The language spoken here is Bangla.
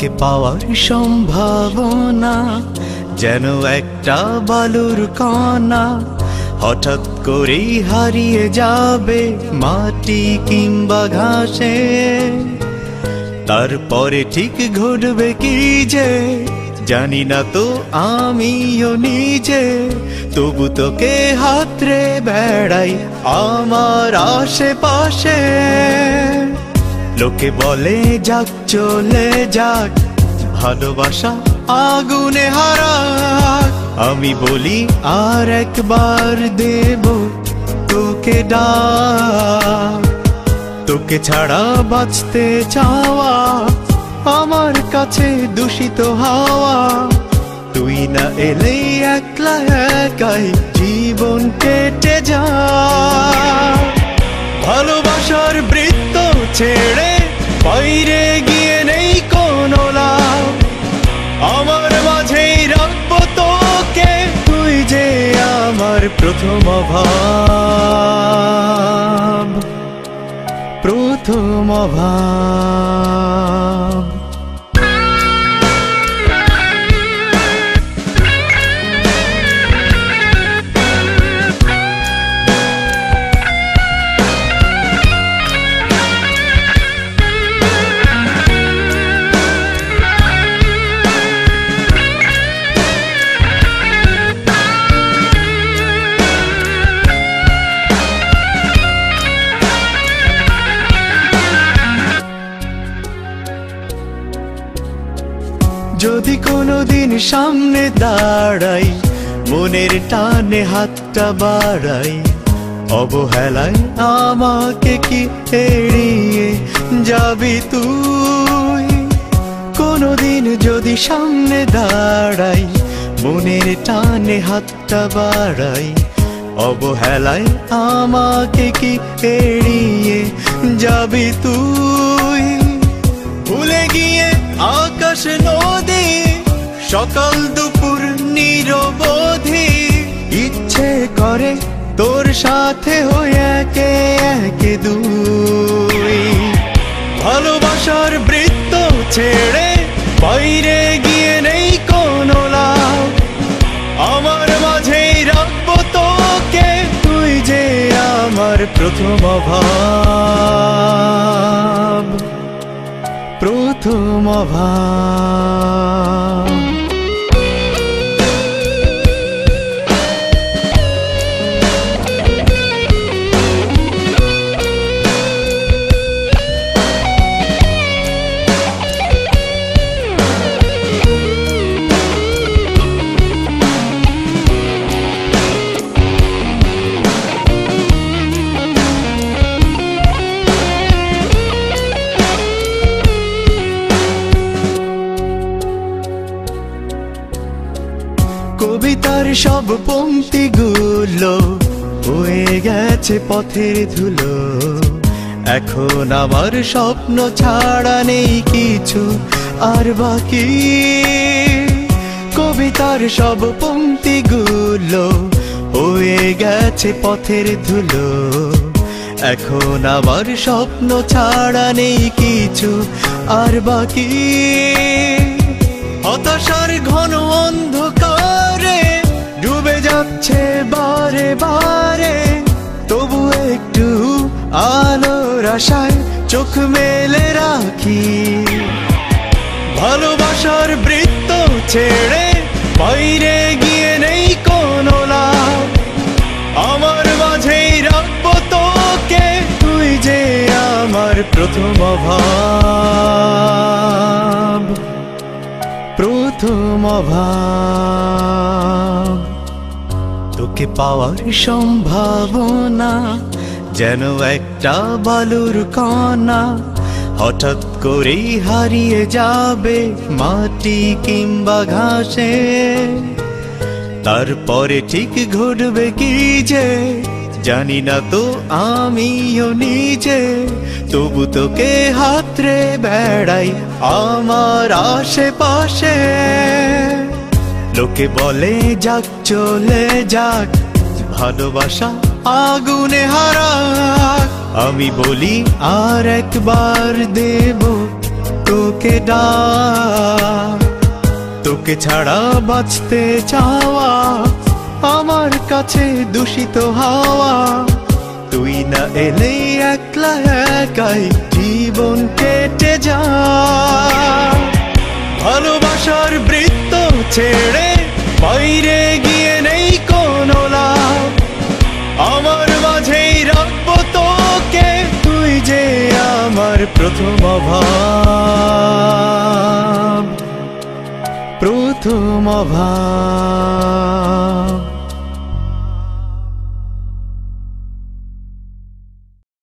তোকে পাওয়ার সম্ভাবনা যেন একটা বালুর কণা, হঠাৎ করেই হারিয়ে যাবে মাটি কিংবা ঘাসে। তারপরে ঠিক ঘটবে কি যে জানি না তো আমিও নিজে, তবু তোকে হাতড়ে বেড়াই আমার আশেপাশে। লোকে বলে যাক চলে যাক, ভালোবাসা আগুনে হারাক, আমি বলি আর একবার দেব তোকে ডাক। তোকে ছাড়া বাঁচতে চাওয়া আমার কাছে দূষিত হাওয়া, তুই না এলে একলা একাই জীবন কেটে যায়। ভালোবাসার বৃত্ত ছেড়ে বাইরে গিয়ে নেই কোনো লাভ, আমার মাঝেই রাখবো তোকে, তুই যে আমার প্রথম অভাব, প্রথম অভাব। যদি কোনোদিন সামনে দাঁড়াই, মনের টানে হাতটা বাড়াই, অবহেলায় আমাকে কি এড়িয়ে যাবি তুই? কোনোদিন যদি সামনে দাঁড়াই, মনের টানে হাতটা বাড়াই, অবহেলায় আমাকে কি এড়িয়ে যাবি তুই? ভুলে গিয়ে আকাশ নদী, সকাল দুপুর নিরবধি, ইচ্ছে করে তোর সাথে হয়ে একে একে দুই। ভালোবাসার বৃত্ত ছেড়ে বাইরে গিয়ে নেই কোনো লাভ, আমার মাঝেই রাখবো তোকে, তুই যে আমার প্রথম অভাব, প্রথম অভাব। কবিতার সব পংক্তিগুলো হয়ে গেছে পথের ধুলো, এখন আমার স্বপ্ন ছাড়া নেই কিছু আর বাকি। কবিতার সব পংক্তিগুলো হয়ে গেছে পথের ধুলো, এখন আমার স্বপ্ন ছাড়া নেই কিছু আর বাকি। হতাশার ঘন অন্ধকারে ডুবে যাচ্ছে বারে বারে, তবু একটু আলোর আশায় চোখ মেলে রাখি। ভালোবাসার বৃত্ত ছেড়ে বাইরে গিয়ে নেই কোনো লাভ, আমার মাঝেই রাখবো তোকে, তুই যে আমার প্রথম অভাব, প্রথম অভাব। তোকে পাওয়ার সম্ভাবনা যেন একটা বালুর কণা, হঠাৎ করেই হারিয়ে যাবে মাটি কিংবা ঘাসে। তারপরে ঠিক ঘটবে কি যে জানি না তো আমিও নিজে, তবু তোকে হাতড়ে বেড়াই আমার আশেপাশে। লোকে বলে যাক চলে যাক, ভালোবাসা আগুনে হারাক, আমি বলি আর একবার দেব তোকে ডাক, তোকে ছাড়া বাঁচতে চাওয়া আমার কাছে দূষিত হাওয়া। তুই না এলে একলা একাই জীবন কেটে যায়। ভালোবাসার বৃত্ত ছেড়ে বাইরে গিয়ে নেই কোনো লাভ, আমার মাঝেই রাখবো তোকে, তুই যে আমার প্রথম অভাব, প্রথম অভাব।